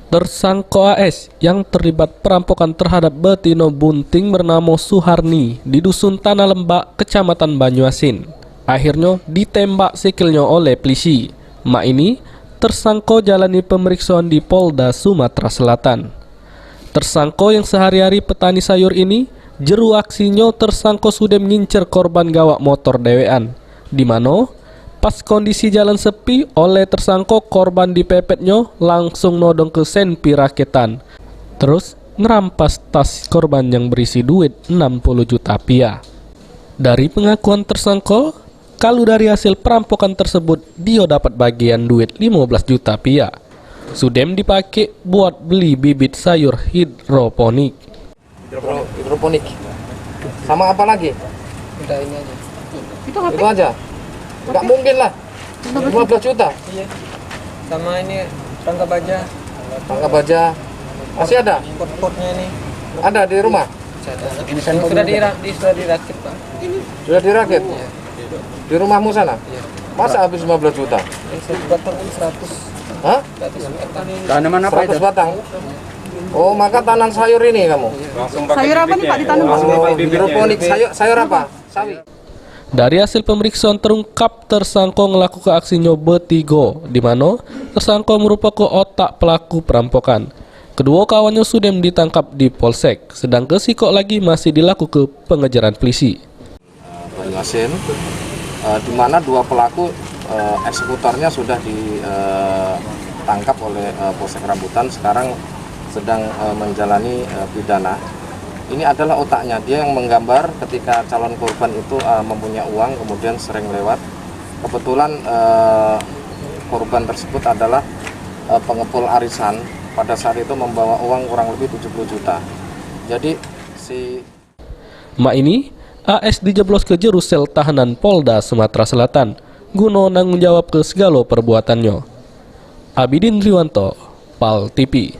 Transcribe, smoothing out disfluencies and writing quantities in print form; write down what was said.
Tersangka AS yang terlibat perampokan terhadap betina bunting bernama Suharni di Dusun Tanah Lembak, Kecamatan Banyuasin, akhirnya ditembak sikilnya oleh polisi. Mak ini tersangka jalani pemeriksaan di Polda Sumatera Selatan. Tersangka yang sehari-hari petani sayur ini, jeru aksinya tersangka sudah mengincar korban gawak motor dewean, di mana pas kondisi jalan sepi oleh tersangka korban dipepetnya langsung nodong ke senpi rakitan. Terus ngerampas tas korban yang berisi duit 60 juta rupiah. Dari pengakuan tersangka, kalau dari hasil perampokan tersebut dia dapat bagian duit 15 juta rupiah. Sudem dipakai buat beli bibit sayur hidroponik. Hidroponik. Sama apa lagi? Udah ini aja. Itu aja. Nggak mungkin lah. 15 juta. Iya. Sama ini rangka baja. Rangka baja. Masih ada? Pot-potnya ini. Ada di rumah? Sudah dirakit, Pak. Sudah dirakit? Iya. Di rumahmu sana? Iya. Masa habis 15 juta? Satu batang 100. Hah? 100 batang. Tanaman apa 100 itu? batang? Oh, maka tanam sayur ini kamu? Sayur apa nih Pak ditanam? Oh, hidroponik sayur apa? Sawi. Dari hasil pemeriksaan terungkap tersangka melakukan aksinya bertiga, di mana tersangka merupakan otak pelaku perampokan. Kedua kawannya sudah ditangkap di Polsek, sedangkan sikok lagi masih dilakukan pengejaran polisi. Banyuasin, di mana dua pelaku eksekutornya sudah ditangkap oleh Polsek Rambutan, sekarang sedang menjalani pidana. Ini adalah otaknya, dia yang menggambar ketika calon korban itu mempunyai uang, kemudian sering lewat. Kebetulan korban tersebut adalah pengepul arisan, pada saat itu membawa uang kurang lebih 70 juta. Jadi si Mak ini, AS dijeblos ke jeru sel tahanan Polda Sumatera Selatan, guna nanggung jawab ke segala perbuatannya. Abidin Riwanto, PAL TV.